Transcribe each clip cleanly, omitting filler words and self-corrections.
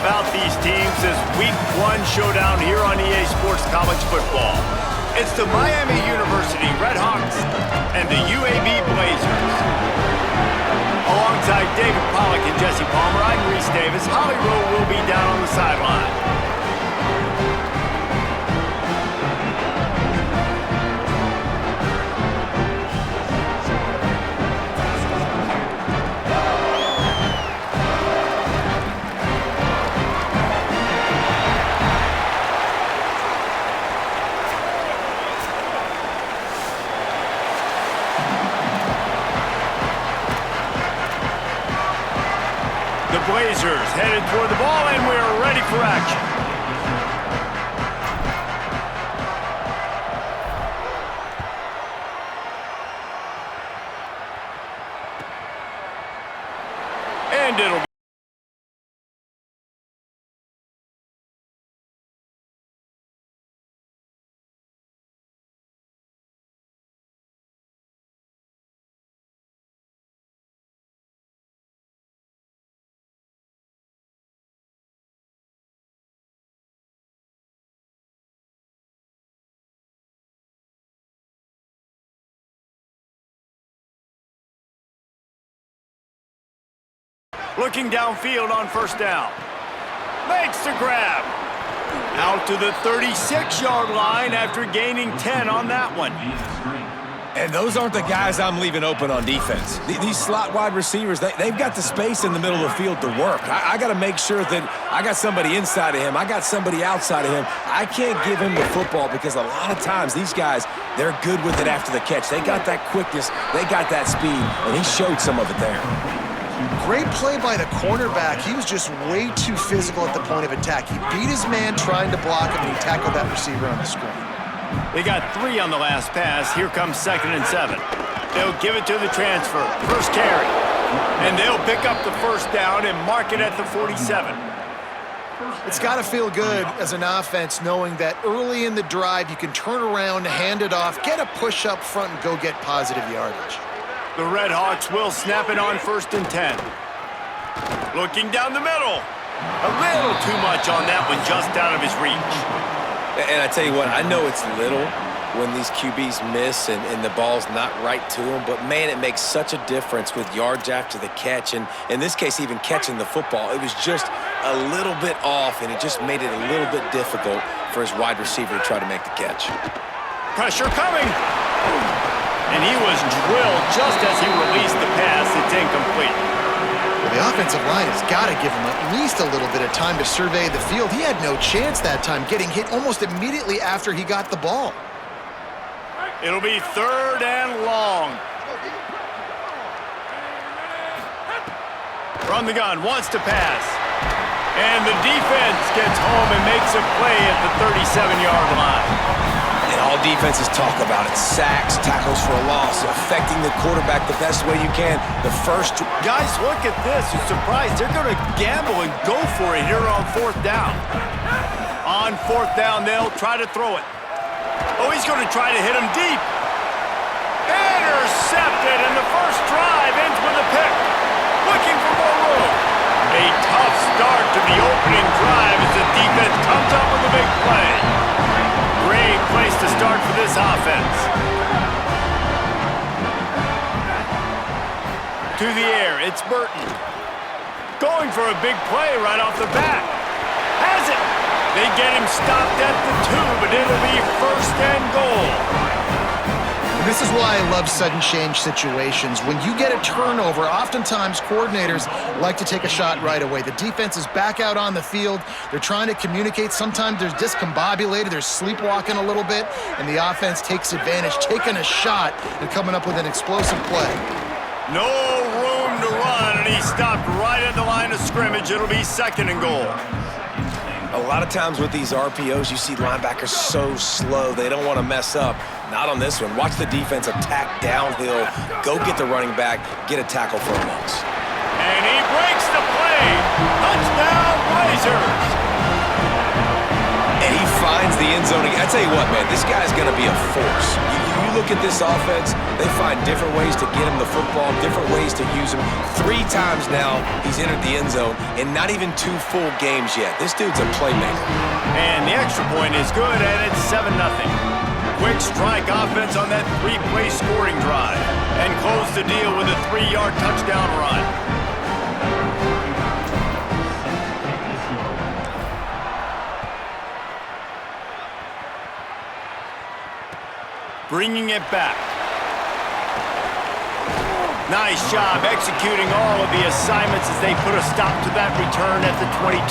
about these teams is Week 1 showdown here on EA Sports College Football. It's the Miami University Red Hawks and the UAB Blazers. Alongside David Pollack and Jesse Palmer, I'm Reese Davis. Holly Rowe will be down on the sideline. The Blazers headed toward the ball, and we're ready for action. And it'll be looking downfield on first down. Makes the grab. Out to the 36-yard line after gaining 10 on that one. And those aren't the guys I'm leaving open on defense. These slot wide receivers, they've got the space in the middle of the field to work. I got to make sure that I got somebody inside of him. I got somebody outside of him. I can't give him the football because a lot of times these guys, they're good with it after the catch. They got that quickness. They got that speed, and he showed some of it there. Great play by the cornerback. He was just way too physical at the point of attack. He beat his man trying to block him, and he tackled that receiver on the screen. They got 3 on the last pass. Here comes 2nd and 7. They'll give it to the transfer. First carry. And they'll pick up the first down and mark it at the 47. It's got to feel good as an offense knowing that early in the drive you can turn around, hand it off, get a push up front, and go get positive yardage. The Red Hawks will snap it on 1st and 10. Looking down the middle. A little too much on that one, just out of his reach. And I tell you what, I know it's little when these QBs miss and the ball's not right to them, but man, it makes such a difference with yards after the catch. And in this case, even catching the football, it was just a little bit off, and it just made it a little bit difficult for his wide receiver to try to make the catch. Pressure coming. And he was drilled just as he released the pass. It's incomplete. Well, the offensive line has got to give him at least a little bit of time to survey the field. He had no chance that time, getting hit almost immediately after he got the ball. It'll be 3rd and long. Run the gun, wants to pass. And the defense gets home and makes a play at the 37-yard line. And all defenses talk about it. Sacks, tackles for a loss, affecting the quarterback the best way you can. The first... Guys, look at this. You're surprised. They're going to gamble and go for it here on 4th down. On 4th down, they'll try to throw it. Oh, he's going to try to hit him deep. Intercepted, and the first drive ends with a pick. Looking for more room. A tough start to the opening drive as the defense comes up with a big play. Great place to start for this offense. To the air, it's Burton. Going for a big play right off the bat. Has it. They get him stopped at the 2, but it'll be 1st and goal. And this is why I love sudden change situations. When you get a turnover, oftentimes coordinators like to take a shot right away. The defense is back out on the field. They're trying to communicate. Sometimes they're discombobulated. They're sleepwalking a little bit, and the offense takes advantage, taking a shot and coming up with an explosive play. No room to run, and he stopped right at the line of scrimmage. It'll be 2nd and goal. A lot of times with these RPOs, you see linebackers so slow, they don't want to mess up. Not on this one. Watch the defense attack downhill, go get the running back, get a tackle for a loss. And he breaks the play. Touchdown, Blazers. And he finds the end end zone again. I tell you what, man, this guy's going to be a force. You look at this offense, they find different ways to get him the football, different ways to use him. 3 times now he's entered the end zone, and not even 2 full games yet. This dude's a playmaker. And the extra point is good, and it's 7-0. Quick strike offense on that 3-play scoring drive, and close the deal with a 3-yard touchdown run. Bringing it back. Nice job executing all of the assignments as they put a stop to that return at the 22.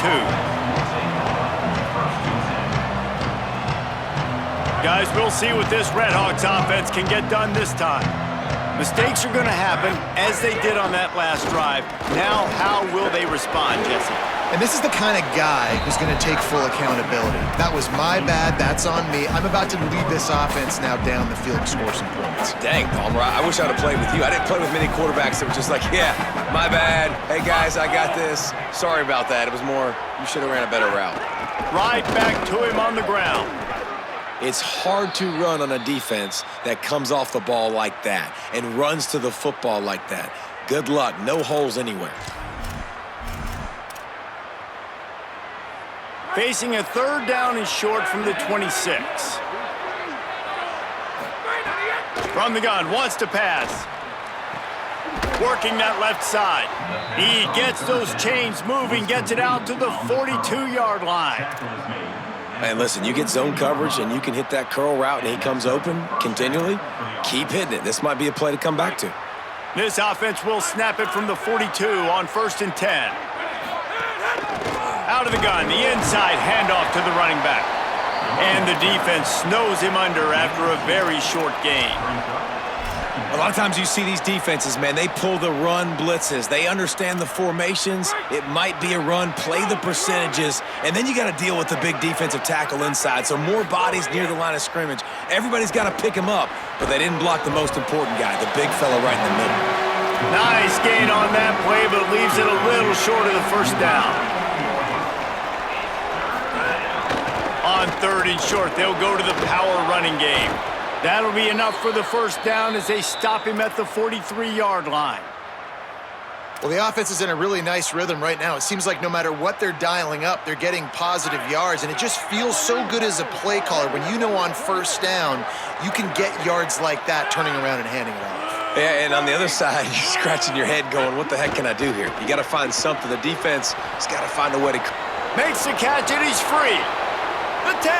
Guys, we'll see what this Redhawks offense can get done this time. Mistakes are going to happen, as they did on that last drive. Now, how will they respond, Jesse? And this is the kind of guy who's going to take full accountability. That was my bad. That's on me. I'm about to lead this offense now down the field and score some points. Dang, Palmer, I wish I'd have played with you. I didn't play with many quarterbacks that were just like, yeah, my bad. Hey, guys, I got this. Sorry about that. It was more, you should have ran a better route. Right back to him on the ground. It's hard to run on a defense that comes off the ball like that and runs to the football like that. Good luck. No holes anywhere. Facing a 3rd down and short from the 26. From the gun, wants to pass. Working that left side. He gets those chains moving, gets it out to the 42-yard line. Man, listen, you get zone coverage and you can hit that curl route and he comes open continually. Keep hitting it. This might be a play to come back to. This offense will snap it from the 42 on 1st and 10. Out of the gun, the inside handoff to the running back. And the defense snows him under after a very short gain. A lot of times you see these defenses, man, they pull the run blitzes. They understand the formations. It might be a run, play the percentages, and then you got to deal with the big defensive tackle inside. So more bodies near the line of scrimmage. Everybody's got to pick him up, but they didn't block the most important guy, the big fella right in the middle. Nice gain on that play, but leaves it a little short of the 1st down. On 3rd and short, they'll go to the power running game. That'll be enough for the 1st down as they stop him at the 43-yard line. Well, the offense is in a really nice rhythm right now. It seems like no matter what they're dialing up, they're getting positive yards, and it just feels so good as a play caller when you know on 1st down you can get yards like that turning around and handing it off. Yeah, and on the other side, you're scratching your head going, what the heck can I do here? You got to find something. The defense has got to find a way to... Makes the catch, and he's free. The 10.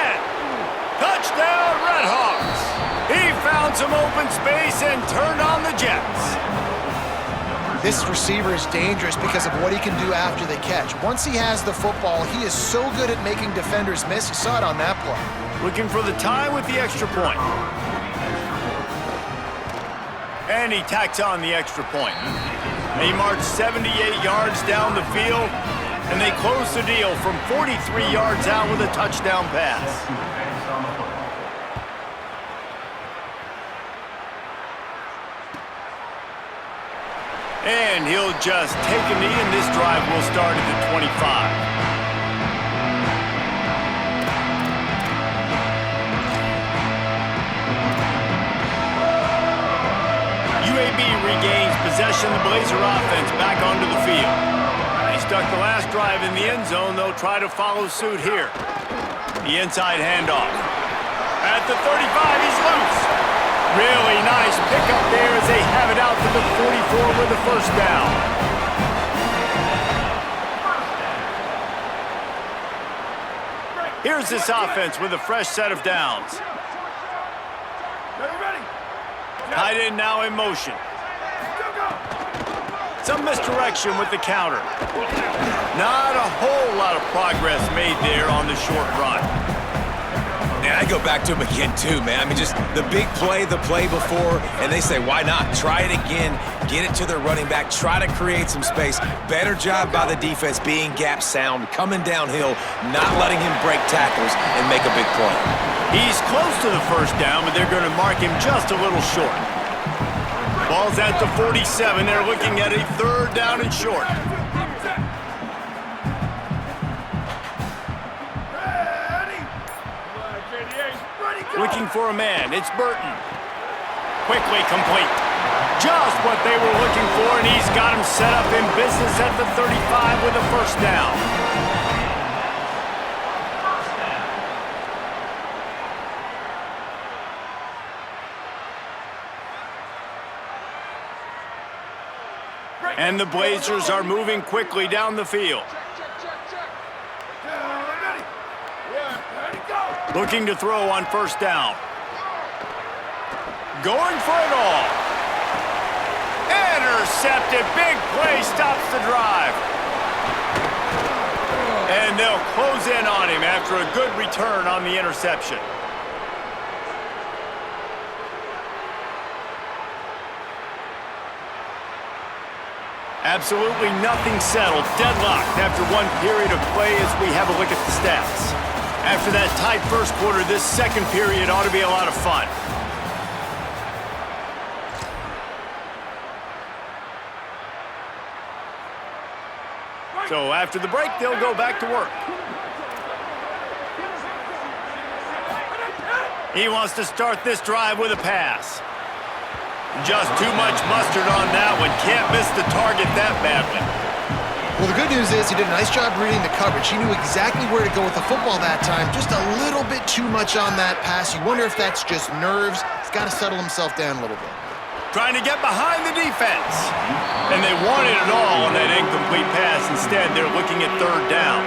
Touchdown, Redhawks. He found some open space and turned on the Jets. This receiver is dangerous because of what he can do after the catch. Once he has the football, he is so good at making defenders miss. You saw it on that play. Looking for the tie with the extra point. And he tacks on the extra point. He marched 78 yards down the field, and they close the deal from 43 yards out with a touchdown pass. And he'll just take a knee, and this drive will start at the 25. UAB regains possession of the Blazer offense back onto the field. They stuck the last drive in the end zone. They'll try to follow suit here. The inside handoff. At the 35, he's loose. Really nice pickup there as they have it out to the 44 with the 1st down. Here's this offense with a fresh set of downs. Tight end now in motion. Some misdirection with the counter. Not a whole lot of progress made there on the short run. Man, I go back to him again, too, man. I mean, just the big play, the play before, and they say, why not? Try it again, get it to their running back, try to create some space. Better job by the defense being gap sound, coming downhill, not letting him break tackles and make a big play. He's close to the 1st down, but they're going to mark him just a little short. Ball's at the 47. They're looking at a 3rd down and short. Looking for a man. It's Burton. Quickly complete. Just what they were looking for, and he's got him set up in business at the 35 with a first down. And the Blazers are moving quickly down the field. Looking to throw on first down. Going for it all. Intercepted. Big play stops the drive. And they'll close in on him after a good return on the interception. Absolutely nothing settled. Deadlocked after one period of play as we have a look at the stats. After that tight first quarter, this second period ought to be a lot of fun. So after the break, they'll go back to work. He wants to start this drive with a pass. Just too much mustard on that one. Can't miss the target that badly. Well, the good news is he did a nice job reading the coverage. He knew exactly where to go with the football that time. Just a little bit too much on that pass. You wonder if that's just nerves. He's got to settle himself down a little bit. Trying to get behind the defense. And they wanted it all on that incomplete pass. Instead, they're looking at third down.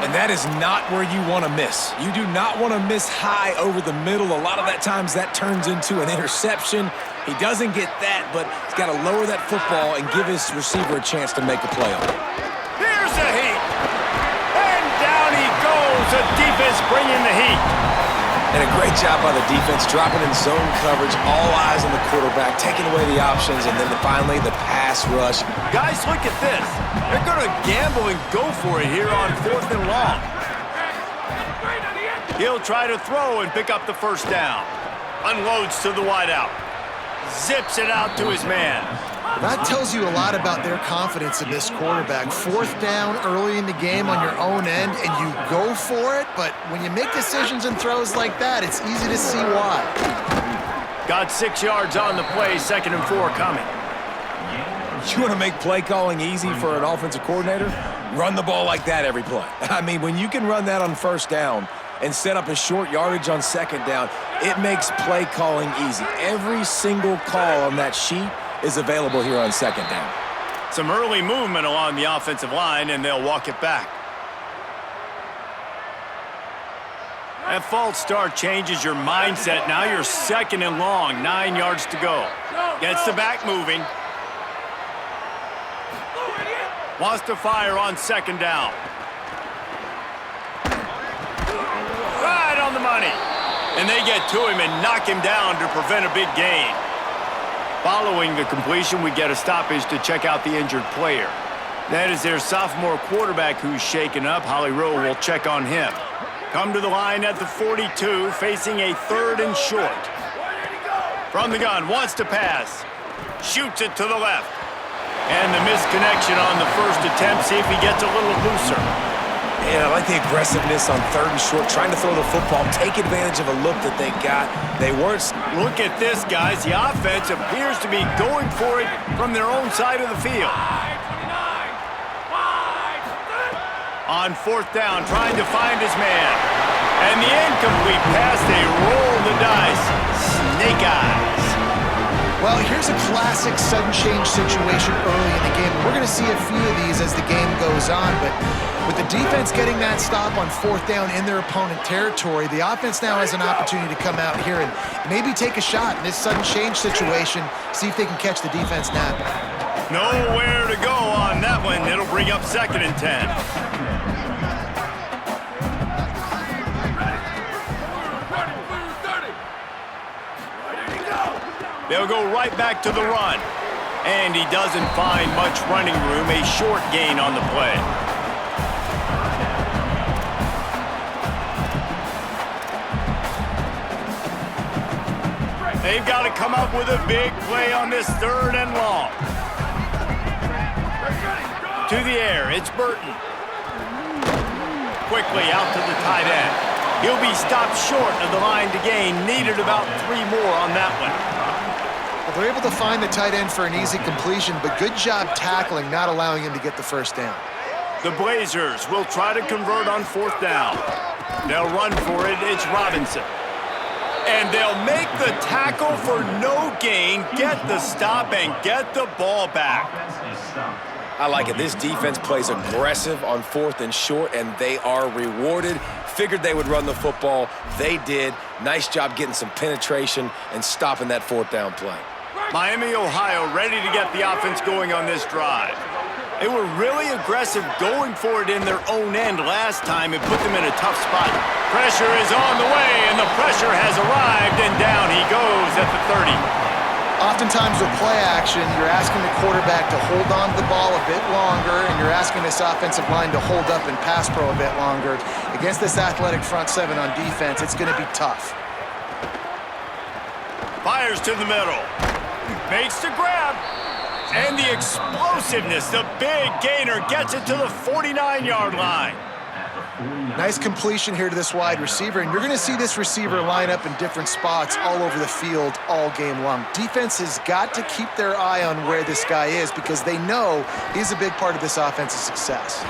And that is not where you want to miss. You do not want to miss high over the middle. A lot of that times that turns into an interception. He doesn't get that, but he's got to lower that football and give his receiver a chance to make a play on it. Here's the heat. And down he goes. The defense bringing the heat. And a great job by the defense, dropping in zone coverage, all eyes on the quarterback, taking away the options, and then finally the pass rush. Guys, look at this. They're going to gamble and go for it here on 4th and long. He'll try to throw and pick up the first down. Unloads to the wideout. Zips it out to his man. That tells you a lot about their confidence in this quarterback. 4th down early in the game on your own end, and you go for it, but when you make decisions and throws like that, it's easy to see why. Got 6 yards on the play, 2nd and 4 coming. You want to make play calling easy for an offensive coordinator? Run the ball like that every play. I mean, when you can run that on first down and set up a short yardage on second down, it makes play calling easy. Every single call on that sheet is available here on second down. Some early movement along the offensive line, and they'll walk it back. That false start changes your mindset. Now you're 2nd and long, 9 yards to go. Gets the back moving. Wants to fire on 2nd down. Right on the money. And they get to him and knock him down to prevent a big gain. Following the completion, we get a stoppage to check out the injured player. That is their sophomore quarterback who's shaken up. Holly Rowe will check on him. Come to the line at the 42, facing a 3rd and short. From the gun, wants to pass. Shoots it to the left. And the misconnection on the first attempt. See if he gets a little looser. And I like the aggressiveness on 3rd and short, trying to throw the football, take advantage of a look that they got. They weren't. Look at this, guys. The offense appears to be going for it from their own side of the field. On 4th down, trying to find his man. And the incomplete pass, they roll the dice. Snake eyes. Well, here's a classic sudden change situation early in the game. We're going to see a few of these as the game goes on, but with the defense getting that stop on 4th down in their opponent territory, the offense now has an opportunity to come out here and maybe take a shot in this sudden change situation, see if they can catch the defense napping. Nowhere to go on that one. It'll bring up 2nd and 10. They'll go right back to the run. And he doesn't find much running room. A short gain on the play. They've got to come up with a big play on this 3rd and long. To the air, it's Burton. Quickly out to the tight end. He'll be stopped short of the line to gain. Needed about 3 more on that one. Well, they're able to find the tight end for an easy completion, but good job tackling, not allowing him to get the first down. The Blazers will try to convert on 4th down. They'll run for it. It's Robinson. And they'll make the tackle for no gain, get the stop, and get the ball back. I like it. This defense plays aggressive on 4th and short, and they are rewarded. Figured they would run the football. They did. Nice job getting some penetration and stopping that 4th down play. Miami, Ohio, ready to get the offense going on this drive. They were really aggressive going for it in their own end last time. It put them in a tough spot. Pressure is on the way, and the pressure has arrived, and down he goes at the 30. Oftentimes with play action, you're asking the quarterback to hold on to the ball a bit longer, and you're asking this offensive line to hold up and pass pro a bit longer. Against this athletic front 7 on defense, it's going to be tough. Fires to the middle. Makes the grab. And the explosiveness, the big gainer gets it to the 49-yard line. Nice completion here to this wide receiver, and you're going to see this receiver line up in different spots all over the field all game long. Defense has got to keep their eye on where this guy is because they know he's a big part of this offense's success.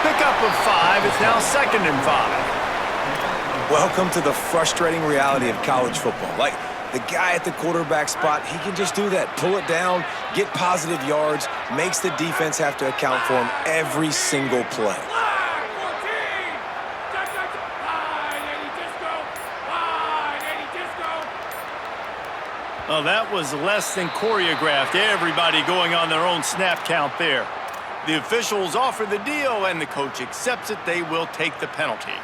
Pickup of 5. It's now 2nd and 5. Welcome to the frustrating reality of college football. Like, the guy at the quarterback spot, he can just do that. Pull it down, get positive yards, makes the defense have to account for him every single play. Oh, that was less than choreographed. Everybody going on their own snap count there. The officials offer the deal, and the coach accepts it. They will take the penalty.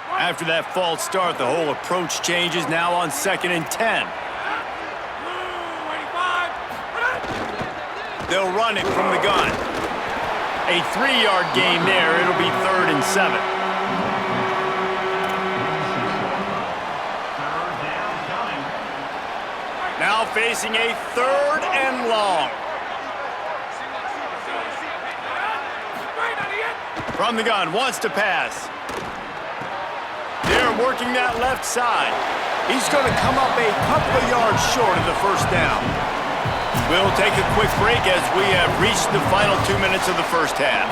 After that false start, the whole approach changes now on 2nd and 10. They'll run it from the gun. A 3-yard gain there. It'll be 3rd and 7. Now facing a 3rd and long. From the gun, wants to pass. They're working that left side. He's going to come up a couple of yards short of the first down. We'll take a quick break as we have reached the final 2 minutes of the first half.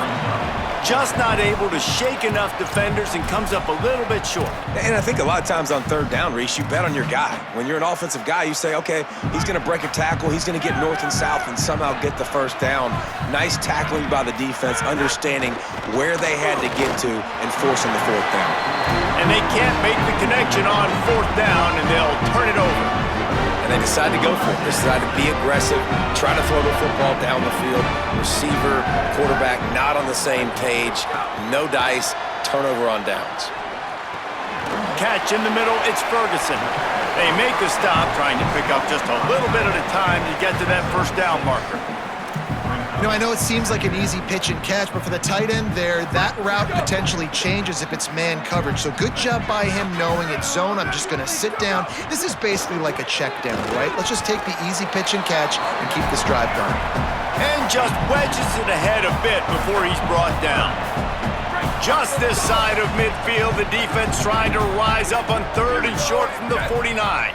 Just not able to shake enough defenders and comes up a little bit short. And I think a lot of times on 3rd down, Reese, you bet on your guy. When you're an offensive guy, you say, okay, he's going to break a tackle, he's going to get north and south and somehow get the first down. Nice tackling by the defense, understanding where they had to get to and forcing the 4th down. And they can't make the connection on 4th down, and they'll turn it over. And they decide to go for it. They decide to be aggressive, try to throw the football down the field. Receiver, quarterback, not on the same page. No dice, turnover on downs. Catch in the middle, it's Ferguson. They make the stop, trying to pick up just a little bit at a time to get to that first down marker. You know, I know it seems like an easy pitch and catch, but for the tight end there, that route potentially changes if it's man coverage. So good job by him knowing it's zone. I'm just going to sit down. This is basically like a check down, right? Let's just take the easy pitch and catch and keep this drive going. And just wedges it ahead a bit before he's brought down. Just this side of midfield, the defense trying to rise up on 3rd and short from the 49.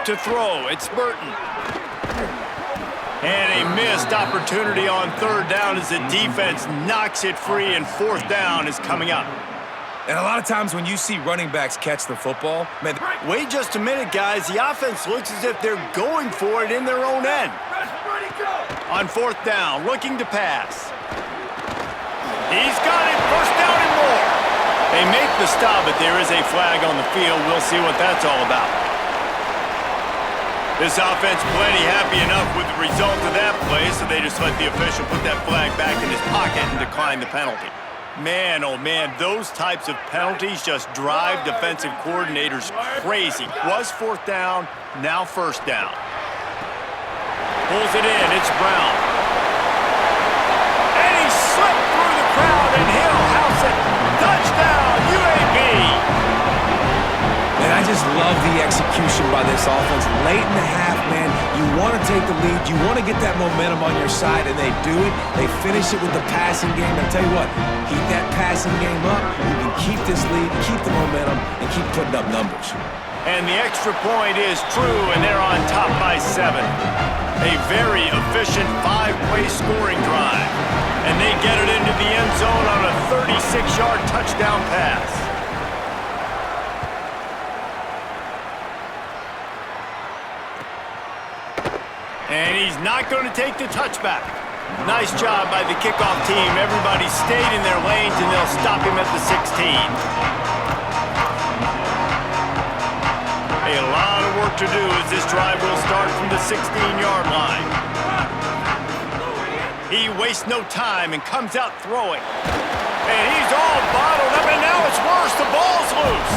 To throw, it's Burton. And a missed opportunity on 3rd down as the defense knocks it free, and 4th down is coming up. And a lot of times when you see running backs catch the football, man, wait just a minute, guys. The offense looks as if they're going for it in their own end. On 4th down, looking to pass. He's got it, 1st down and more. They make the stop, but there is a flag on the field. We'll see what that's all about. This offense plenty happy enough with the result of that play, so they just let the official put that flag back in his pocket and decline the penalty. Man, oh man, those types of penalties just drive defensive coordinators crazy. Was 4th down, now 1st down. Pulls it in, it's Brown. And he slipped through the crowd, and he'll house it. Touchdown, UAB! And I just love the execution by this offense. Late in the half, man, You want to take the lead. You want to get that momentum on your side, and they do it. They finish it with the passing game. And I'll tell you what, keep that passing game up. You can keep this lead, keep the momentum, and keep putting up numbers. And the extra point is true, and they're on top by 7. A very efficient 5-play scoring drive. And they get it into the end zone on a 36-yard touchdown pass. And he's not going to take the touchback. Nice job by the kickoff team. Everybody stayed in their lanes, and they'll stop him at the 16. A lot of work to do as this drive will start from the 16-yard line. He wastes no time and comes out throwing. And he's all bottled up, and now it's worse. The ball's loose.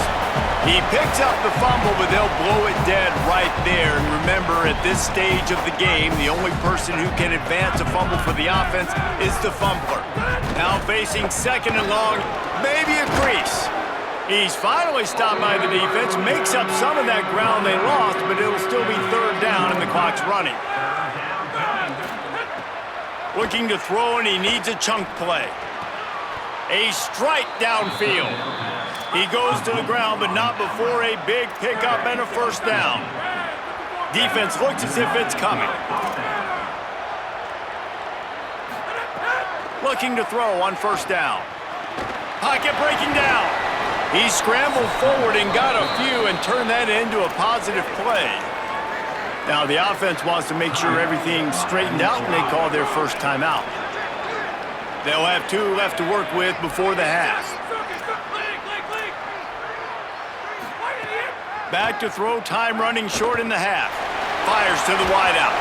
He picks up the fumble, but they'll blow it dead right there. And remember, at this stage of the game, the only person who can advance a fumble for the offense is the fumbler. Now facing 2nd and long, maybe a crease. He's finally stopped by the defense, makes up some of that ground they lost, but it'll still be 3rd down and the clock's running. Looking to throw, and he needs a chunk play. A strike downfield. He goes to the ground, but not before a big pickup and a 1st down. Defense looks as if it's coming. Looking to throw on 1st down. Pocket breaking down. He scrambled forward and got a few and turned that into a positive play. Now the offense wants to make sure everything's straightened out, and they call their 1st timeout. They'll have 2 left to work with before the half. Back to throw, time running short in the half. Fires to the wideout.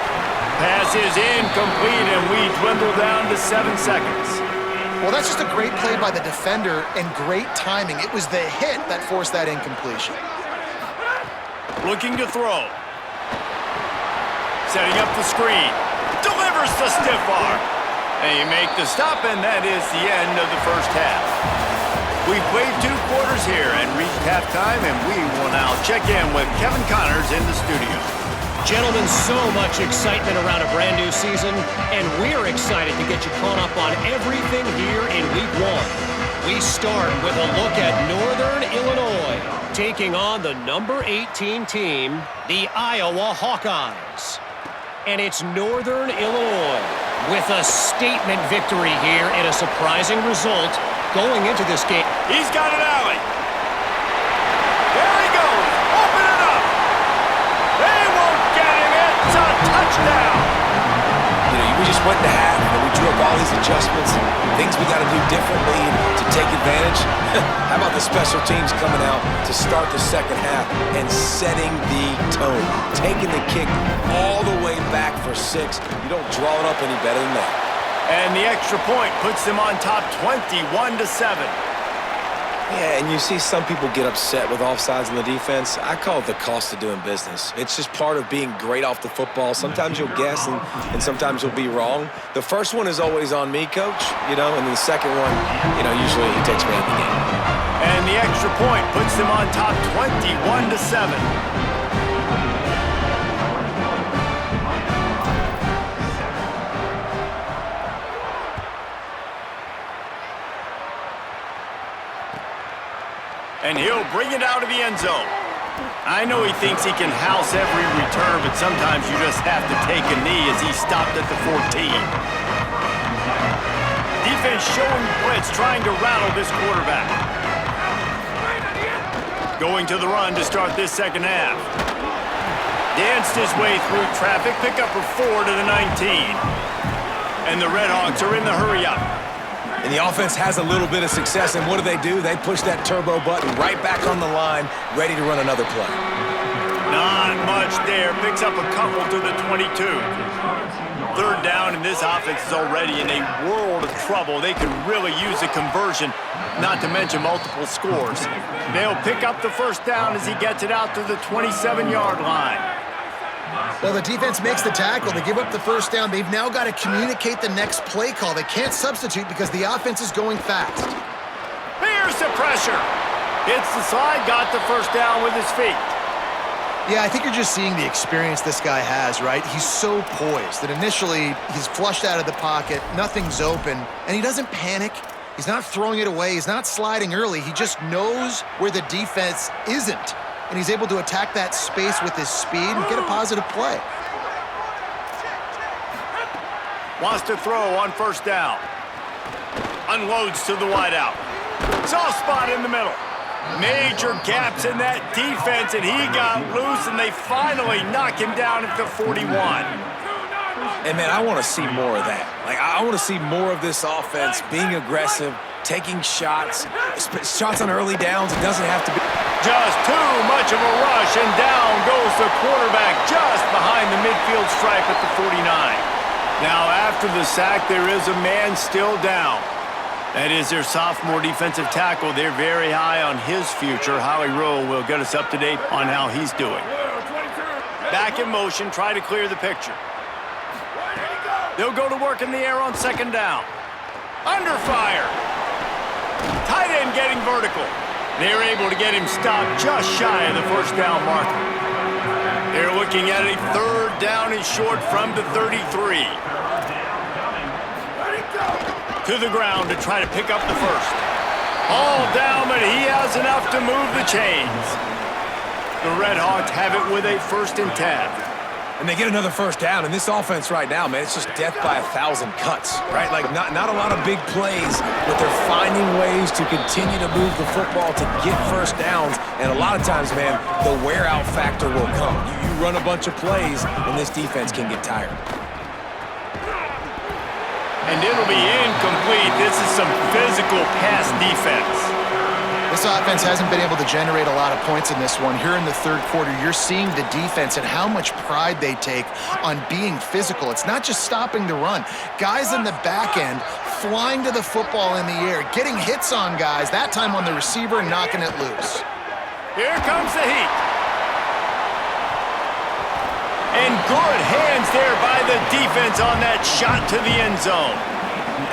Pass is incomplete, and we dwindle down to 7 seconds. Well, that's just a great play by the defender and great timing. It was the hit that forced that incompletion. Looking to throw. Setting up the screen. Delivers the stiff arm. They make the stop, and that is the end of the 1st half. We've played 2 quarters here and reached halftime, and we will now check in with Kevin Connors in the studio. Gentlemen, so much excitement around a brand new season, and we're excited to get you caught up on everything here in Week 1. We start with a look at Northern Illinois, taking on the number 18 team, the Iowa Hawkeyes. And it's Northern Illinois with a statement victory here and a surprising result going into this game. He's got an alley. There he goes. Open it up. They won't get him. It's a touchdown. You know, we just went to half, and we drew up all these adjustments, things we got to do differently to take advantage. How about the special teams coming out to start the 2nd half and setting the tone, taking the kick all the way back for 6. You don't draw it up any better than that. And the extra point puts them on top 21-7. Yeah, and you see some people get upset with offsides in the defense. I call it the cost of doing business. It's just part of being great off the football. Sometimes you'll guess, and sometimes you'll be wrong. The first one is always on me, Coach, and the second one, usually he takes me out of the game. And the extra point puts them on top 21-7. And he'll bring it out of the end zone. I know he thinks he can house every return, but sometimes you just have to take a knee as he stopped at the 14. Defense showing blitz, trying to rattle this quarterback. Going to the run to start this 2nd half. Danced his way through traffic, pick up a 4 to the 19. And the Redhawks are in the hurry-up. And the offense has a little bit of success, and what do? They push that turbo button right back on the line, ready to run another play. Not much there. Picks up a couple to the 22. 3rd down, and this offense is already in a world of trouble. They could really use a conversion, not to mention multiple scores. They'll pick up the 1st down as he gets it out to the 27-yard line. Well, the defense makes the tackle. They give up the 1st down. They've now got to communicate the next play call. They can't substitute because the offense is going fast. Here's the pressure. Hits the slide, got the 1st down with his feet. Yeah, I think you're just seeing the experience this guy has, right? He's so poised that initially he's flushed out of the pocket, nothing's open, and he doesn't panic. He's not throwing it away. He's not sliding early. He just knows where the defense isn't, and he's able to attack that space with his speed and get a positive play. Wants to throw on first down. Unloads to the wideout. Soft spot in the middle. Major gaps in that defense, and he got loose, and they finally knock him down at the 41. And, man, I want to see more of that. Like, I want to see more of this offense being aggressive, taking shots on early downs. It doesn't have to be. Just too much of a rush, and down goes the quarterback just behind the midfield stripe at the 49. Now, after the sack, there is a man still down. That is their sophomore defensive tackle. They're very high on his future. Howie Rowe will get us up to date on how he's doing. Back in motion, try to clear the picture. They'll go to work in the air on second down. Under fire. Tight end getting vertical. They're able to get him stopped just shy of the first down marker. They're looking at a third down and short from the 33. To the ground to try to pick up the first. All down, but he has enough to move the chains. The Red Hawks have it with a 1st and 10. And they get another first down. And this offense right now, man, it's just death by 1,000 cuts, right? Like, not a lot of big plays, but they're finding ways to continue to move the football to get first downs. And a lot of times, man, the wear-out factor will come. You run a bunch of plays, and this defense can get tired. And it'll be incomplete. This is some physical pass defense. This offense hasn't been able to generate a lot of points in this one. Here in the third quarter, you're seeing the defense and how much pride they take on being physical. It's not just stopping the run. Guys in the back end flying to the football in the air, getting hits on guys, that time on the receiver, knocking it loose. Here comes the heat. And good hands there by the defense on that shot to the end zone.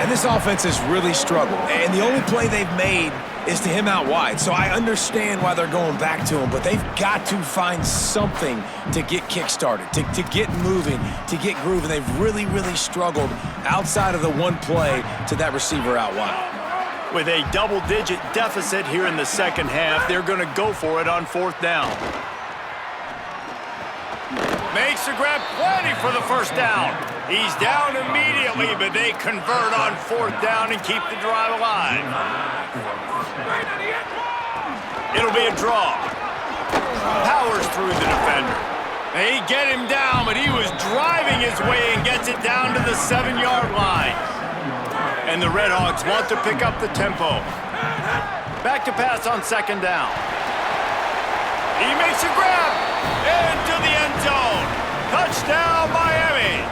And this offense has really struggled. And the only play they've made is to him out wide. So I understand why they're going back to him, but they've got to find something to get kick-started, to get moving, to get grooving. They've really, really struggled outside of the one play to that receiver out wide. With a double-digit deficit here in the second half, they're going to go for it on 4th down. Makes the grab, plenty for the first down. He's down immediately, but they convert on 4th down and keep the drive alive. It'll be a draw. Powers through the defender. They get him down, but he was driving his way and gets it down to the 7-yard line. And the Red Hawks want to pick up the tempo. Back to pass on second down. He makes a grab into the end zone. Touchdown, Miami.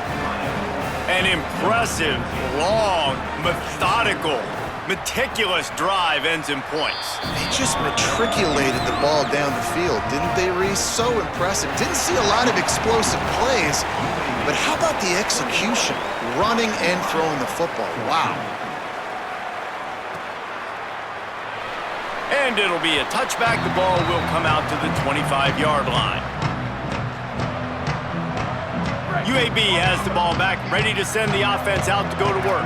An impressive, long, methodical, meticulous drive ends in points. They just matriculated the ball down the field, didn't they, Reese? So impressive. Didn't see a lot of explosive plays, but how about the execution? Running and throwing the football. Wow. And it'll be a touchback. The ball will come out to the 25-yard line. UAB has the ball back, ready to send the offense out to go to work.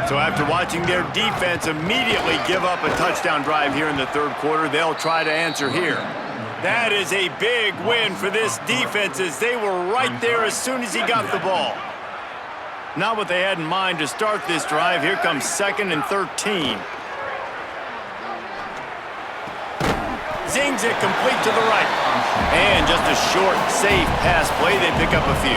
So after watching their defense immediately give up a touchdown drive here in the third quarter, they'll try to answer here. That is a big win for this defense as they were right there as soon as he got the ball. Not what they had in mind to start this drive. Here comes 2nd and 13. Zings it complete to the right. And just a short, safe pass play. They pick up a few.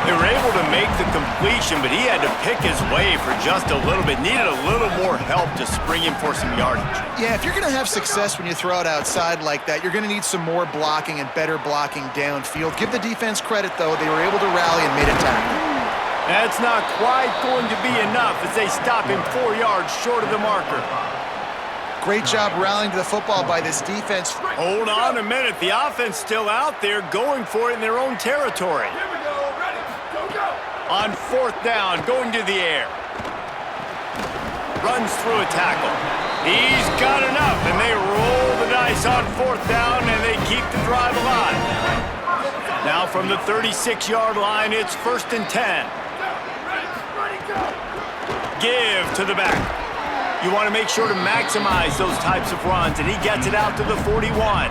They were able to make the completion, but he had to pick his way for just a little bit. Needed a little more help to spring him for some yardage. Yeah, if you're going to have success when you throw it outside like that, you're going to need some more blocking and better blocking downfield. Give the defense credit, though. They were able to rally and made a tackle. That's not quite going to be enough as they stop him 4 yards short of the marker. Great job rallying to the football by this defense. Hold on a minute. The offense still out there going for it in their own territory. On 4th down, going to the air. Runs through a tackle. He's got enough, and they roll the dice on 4th down, and they keep the drive alive. Now from the 36-yard line, it's 1st and 10. Give to the back. You want to make sure to maximize those types of runs, and he gets it out to the 41.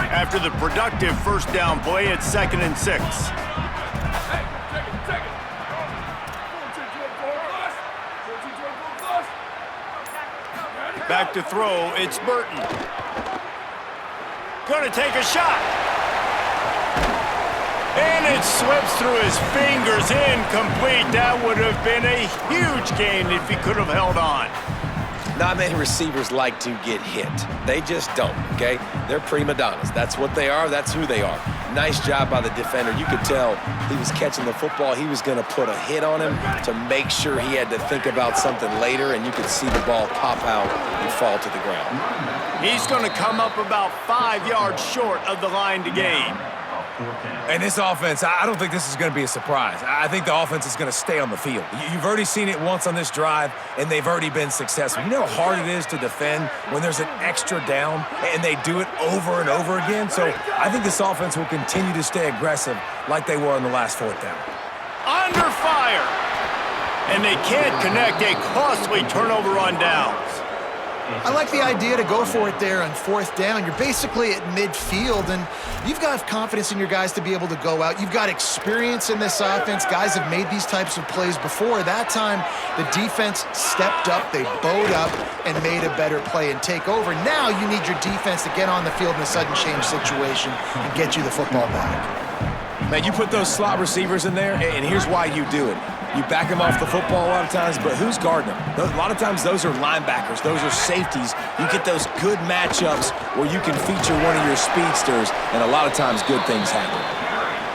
After the productive 1st down play, it's 2nd and 6. Back to throw, it's Burton. Gonna take a shot. And it slips through his fingers, incomplete. That would have been a huge gain if he could have held on. Not many receivers like to get hit. They just don't, okay? They're prima donnas. That's what they are. That's who they are. Nice job by the defender. You could tell he was catching the football. He was going to put a hit on him to make sure he had to think about something later, and you could see the ball pop out and fall to the ground. He's going to come up about 5 yards short of the line to gain. And this offense, I don't think this is going to be a surprise. I think the offense is going to stay on the field. You've already seen it once on this drive, and they've already been successful. You know how hard it is to defend when there's an extra down, and they do it over and over again? So I think this offense will continue to stay aggressive like they were on the last 4th down. Under fire! And they can't connect a costly turnover on downs. I like the idea to go for it there on 4th down. You're basically at midfield, and you've got confidence in your guys to be able to go out. You've got experience in this offense. Guys have made these types of plays before. That time, the defense stepped up, they bowed up, and made a better play and take over. Now you need your defense to get on the field in a sudden change situation and get you the football back. Man, you put those slot receivers in there, and here's why you do it. You back them off the football a lot of times, but who's guarding them? A lot of times those are linebackers. Those are safeties. You get those good matchups where you can feature one of your speedsters, and a lot of times good things happen.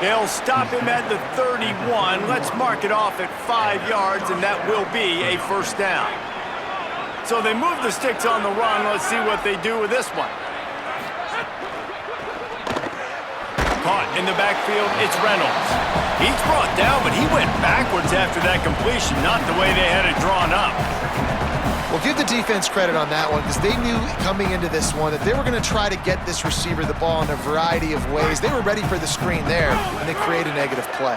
They'll stop him at the 31. Let's mark it off at 5 yards, and that will be a 1st down. So they move the sticks on the run. Let's see what they do with this one. Caught in the backfield, it's Reynolds. He's brought down, but he went backwards after that completion, not the way they had it drawn up. Well, give the defense credit on that one because they knew coming into this one that they were going to try to get this receiver the ball in a variety of ways. They were ready for the screen there, and they create a negative play.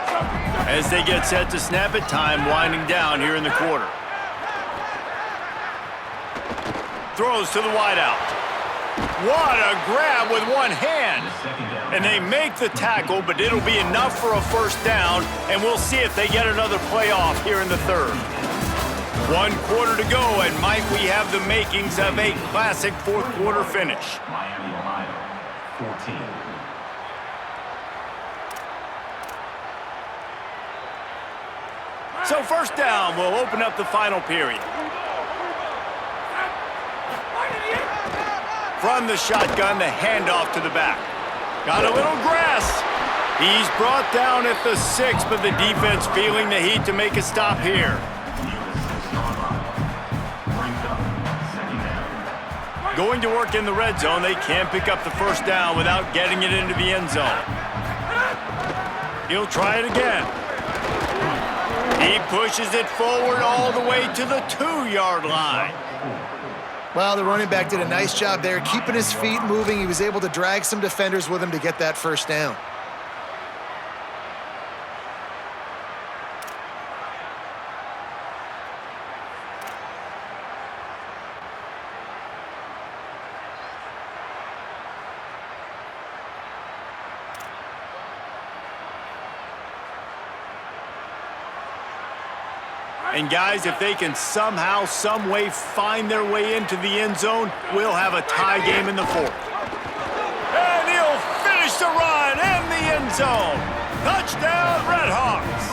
As they get set to snap it, time winding down here in the quarter. Throws to the wideout. What a grab with one hand. And they make the tackle, but it'll be enough for a 1st down, and we'll see if they get another play off here in the 3rd. 1 quarter to go, and Mike, we have the makings of a classic 4th quarter finish. Miami, Ohio, 14. So 1st down will open up the final period. From the shotgun, the handoff to the back. Got a little grass. He's brought down at the 6, but the defense feeling the heat to make a stop here. Going to work in the red zone, they can't pick up the 1st down without getting it into the end zone. He'll try it again. He pushes it forward all the way to the 2-yard line. Well, the running back did a nice job there, keeping his feet moving. He was able to drag some defenders with him to get that 1st down. And guys, if they can somehow, some way find their way into the end zone, we'll have a tie game in the 4th. And he'll finish the run in the end zone. Touchdown, Redhawks.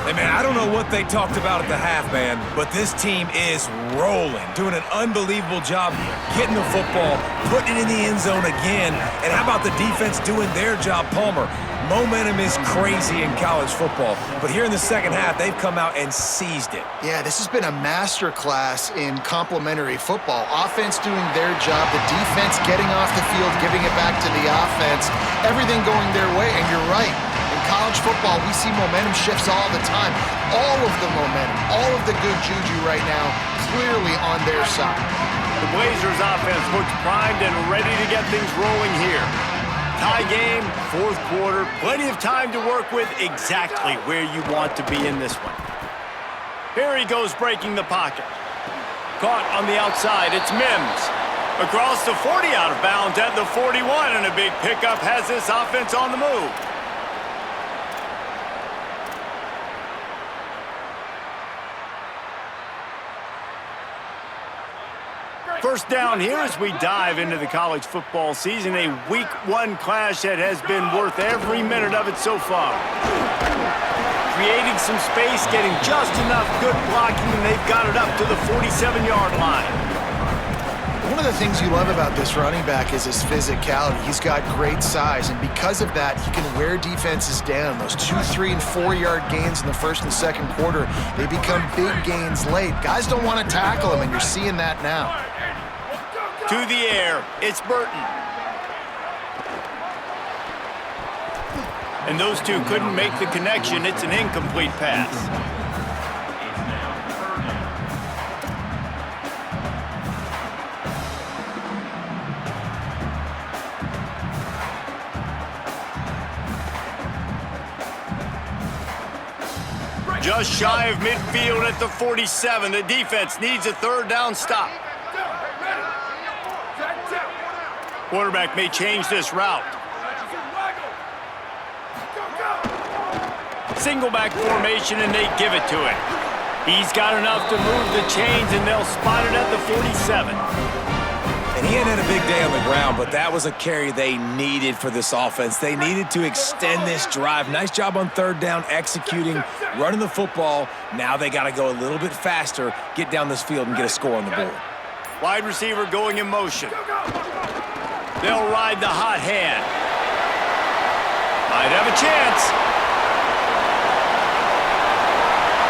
Hey, man, I don't know what they talked about at the half, man, but this team is rolling, doing an unbelievable job getting the football, putting it in the end zone again. And how about the defense doing their job, Palmer? Momentum is crazy in college football, but here in the 2nd half, they've come out and seized it. Yeah, this has been a master class in complementary football. Offense doing their job, the defense getting off the field, giving it back to the offense, everything going their way. And you're right, in college football, we see momentum shifts all the time. All of the momentum, all of the good juju right now, clearly on their side. The Blazers offense looks primed and ready to get things rolling here. Tie game, fourth quarter, plenty of time to work with, exactly where you want to be in this one. Here he goes breaking the pocket. Caught on the outside, it's Mims. Across the 40, out of bounds at the 41, and a big pickup has this offense on the move. First down here as we dive into the college football season, a week one clash that has been worth every minute of it so far. Creating some space, getting just enough good blocking, and they've got it up to the 47-yard line. One of the things you love about this running back is his physicality. He's got great size, and because of that, he can wear defenses down. Those 2, 3, and 4-yard gains in the first and second quarter, they become big gains late. Guys don't want to tackle him, and you're seeing that now. To the air, it's Burton. And those two couldn't make the connection. It's an incomplete pass. Just shy of midfield at the 47. The defense needs a third down stop. Quarterback may change this route. Single back formation, and they give it to him. He's got enough to move the chains, and they'll spot it at the 47. And he hadn't had a big day on the ground, but that was a carry they needed for this offense. They needed to extend this drive. Nice job on third down, executing, running the football. Now they got to go a little bit faster, get down this field, and get a score on the board. Wide receiver going in motion. They'll ride the hot hand. Might have a chance.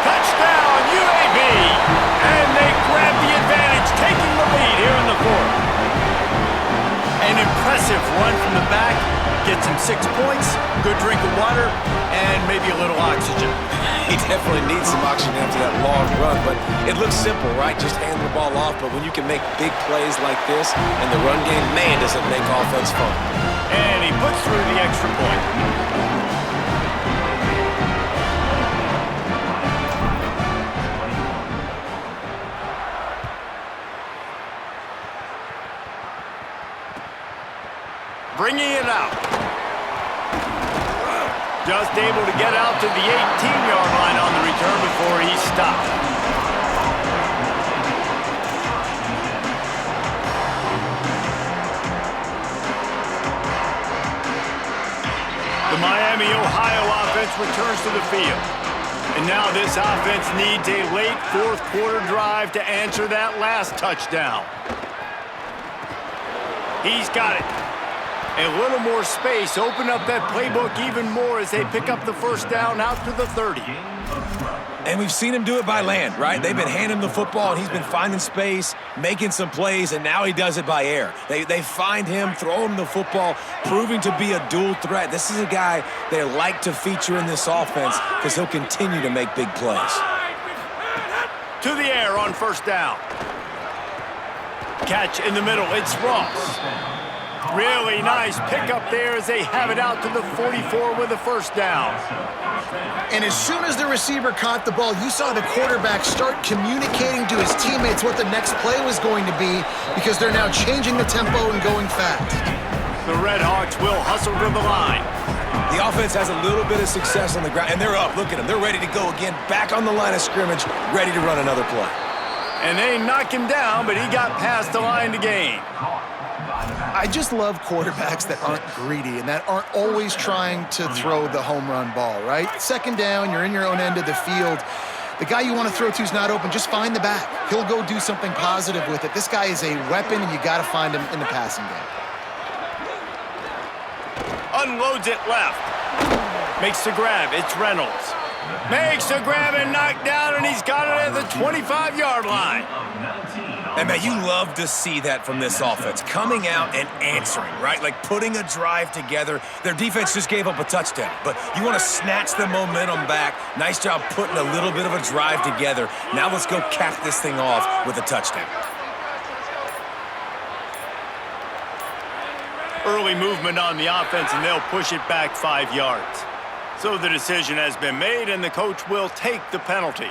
Touchdown, UAB! And they grab the advantage, taking the lead here in the fourth. An impressive run from the back. Gets him 6 points, good drink of water, and maybe a little oxygen. He definitely needs some oxygen after that long run, but it looks simple, right? Just hand the ball off, but when you can make big plays like this in the run game, man, does it make offense fun. And he puts through the extra point. Bringing it out. Just able to get out to the 18-yard line on the return before he stopped. The Miami, Ohio offense returns to the field. And now this offense needs a late fourth quarter drive to answer that last touchdown. He's got it. A little more space, open up that playbook even more as they pick up the first down out to the 30. And we've seen him do it by land, right? They've been handing him the football, and he's been finding space, making some plays, and now he does it by air. They find him, throw him the football, proving to be a dual threat. This is a guy they like to feature in this offense because he'll continue to make big plays. To the air on first down. Catch in the middle, it's Ross. Really nice pickup there as they have it out to the 44 with a first down. And as soon as the receiver caught the ball, you saw the quarterback start communicating to his teammates what the next play was going to be because they're now changing the tempo and going fast. The Red Hawks will hustle to the line. The offense has a little bit of success on the ground, and they're up. Look at them. They're ready to go again, back on the line of scrimmage, ready to run another play. And they knock him down, but he got past the line to gain. I just love quarterbacks that aren't greedy and that aren't always trying to throw the home run ball, right? Second down, you're in your own end of the field. The guy you want to throw to is not open. Just find the back. He'll go do something positive with it. This guy is a weapon, and you got to find him in the passing game. Unloads it left. Makes the grab. It's Reynolds. Makes the grab and knocked down, and he's got it at the 25-yard line. And man, you love to see that from this offense, coming out and answering, right? Like putting a drive together. Their defense just gave up a touchdown, but you want to snatch the momentum back. Nice job putting a little bit of a drive together. Now let's go cap this thing off with a touchdown. Early movement on the offense, and they'll push it back 5 yards. So the decision has been made, and the coach will take the penalty.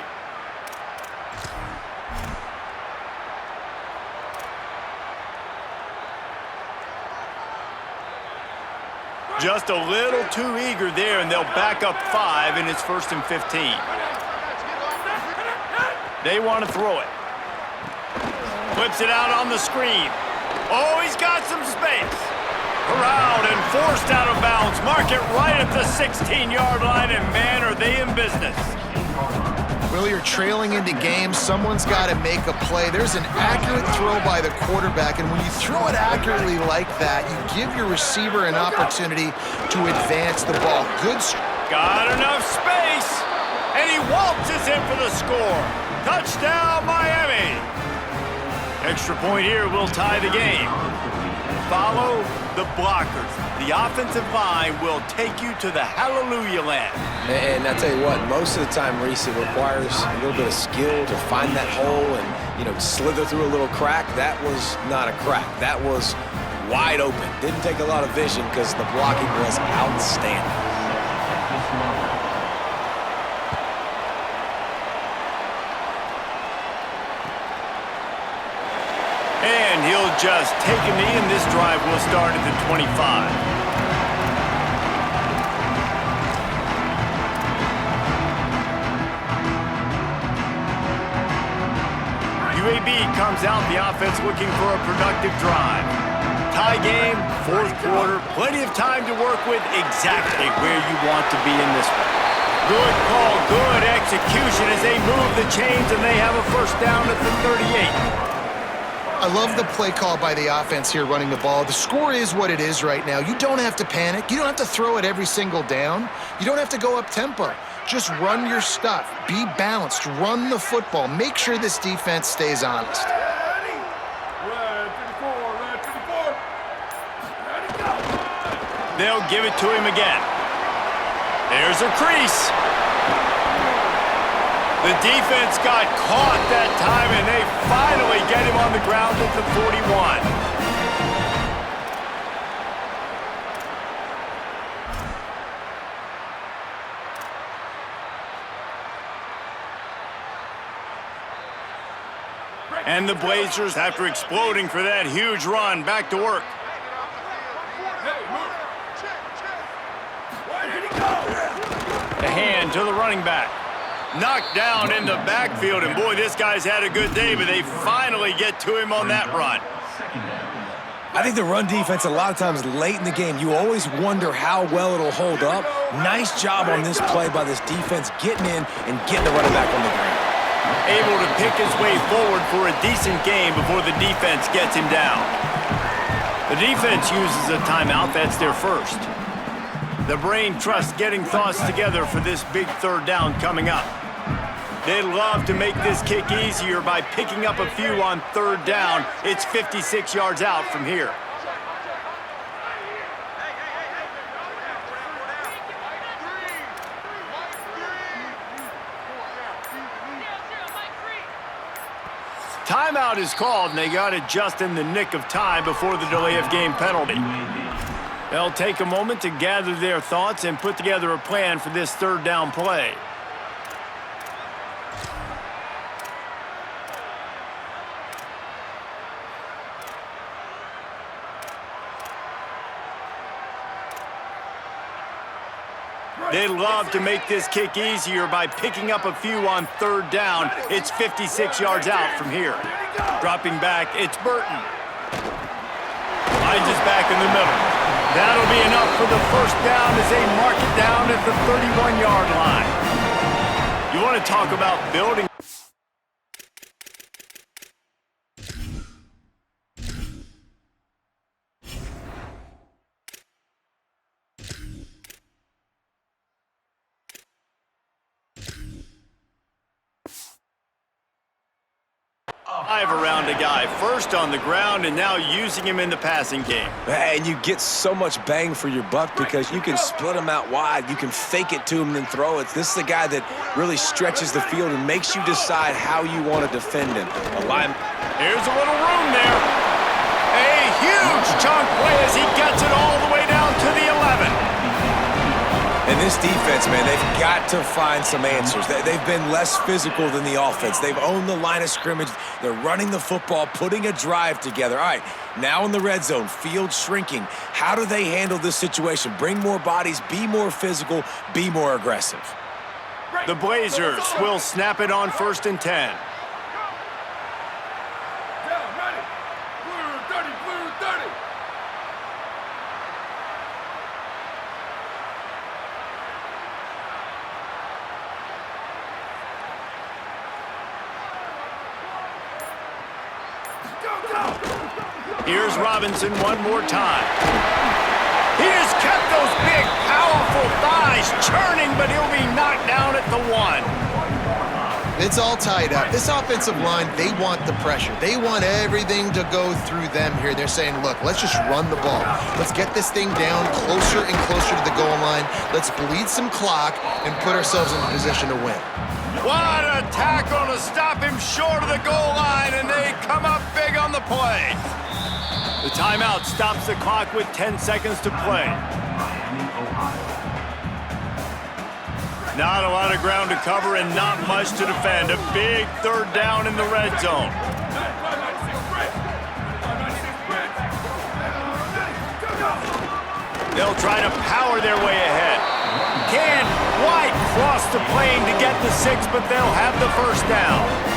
Just a little too eager there, and they'll back up 5, and it's 1st and 15. They want to throw it. Flips it out on the screen. Oh, he's got some space. Corralled and forced out of bounds. Mark it right at the 16-yard line, and man, are they in business. Well, you're trailing into games. Someone's got to make a play. There's an accurate throw by the quarterback, and when you throw it accurately like that, you give your receiver an opportunity to advance the ball. Got enough space, and he waltzes in for the score. Touchdown, Miami. Extra point here will tie the game. Follow the blockers. The offensive line will take you to the hallelujah land. And I tell you what, most of the time, Reese, it requires a little bit of skill to find that hole and, slither through a little crack. That was not a crack. That was wide open. Didn't take a lot of vision because the blocking was outstanding. And he'll just take a knee, and this drive will start at the 25. UAB comes out, the offense looking for a productive drive. Tie game, 4th quarter, plenty of time to work with, exactly where you want to be in this one. Good call, good execution as they move the chains, and they have a 1st down at the 38. I love the play call by the offense here running the ball. The score is what it is right now. You don't have to panic. You don't have to throw it every single down. You don't have to go up tempo. Just run your stuff. Be balanced. Run the football. Make sure this defense stays honest. They'll give it to him again. There's a crease. The defense got caught that time, and they finally get him on the ground at the 41. And the Blazers, after exploding for that huge run, back to work. The hand to the running back. Knocked down in the backfield, and boy, this guy's had a good day, but they finally get to him on that run. I think the run defense, a lot of times late in the game, you always wonder how well it'll hold up. Nice job on this play by this defense, getting in and getting the running back on the ground. Able to pick his way forward for a decent game before the defense gets him down. The defense uses a timeout. That's their first. The brain trusts getting thoughts together for this big 3rd down coming up. They'd love to make this kick easier by picking up a few on 3rd down. It's 56 yards out from here. Timeout is called, and they got it just in the nick of time before the delay of game penalty. They'll take a moment to gather their thoughts and put together a plan for this 3rd down play. They'd love to make this kick easier by picking up a few on 3rd down. It's 56 yards out from here. Dropping back, it's Burton. Finds us back in the middle. That'll be enough for the 1st down as they mark it down at the 31-yard line. You want to talk about building. Around a guy, first on the ground and now using him in the passing game. And you get so much bang for your buck because you can split him out wide. You can fake it to him and then throw it. This is a guy that really stretches the field and makes you decide how you want to defend him. Here's a little room there. A huge chunk play as he gets it all the way down to the 11. And this defense, man, they've got to find some answers. They've been less physical than the offense. They've owned the line of scrimmage. They're running the football, putting a drive together. All right, now in the red zone, field shrinking. How do they handle this situation? Bring more bodies, be more physical, be more aggressive. The Blazers will snap it on 1st and 10. Here's Robinson one more time. He just kept those big, powerful thighs churning, but he'll be knocked down at the 1. It's all tied up. This offensive line, they want the pressure. They want everything to go through them here. They're saying, look, let's just run the ball. Let's get this thing down closer and closer to the goal line. Let's bleed some clock and put ourselves in a position to win. What a tackle to stop him short of the goal line, and they come up big on the play. The timeout stops the clock with 10 seconds to play. Not a lot of ground to cover and not much to defend. A big 3rd down in the red zone. They'll try to power their way ahead. Can't quite cross the plane to get the 6, but they'll have the 1st down.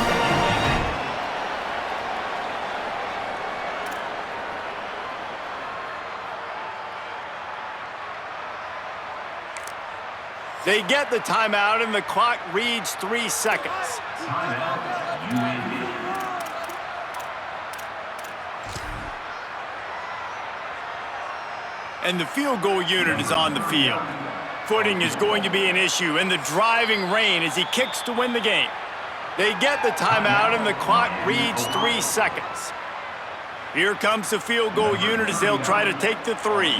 They get the timeout, and the clock reads 3 seconds. Timeout, UAB. And the field goal unit is on the field. Footing is going to be an issue, and the driving rain as he kicks to win the game. They get the timeout, and the clock reads 3 seconds. Here comes the field goal unit as they'll try to take the 3.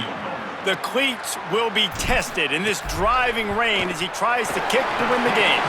The cleats will be tested in this driving rain as he tries to kick to win the game.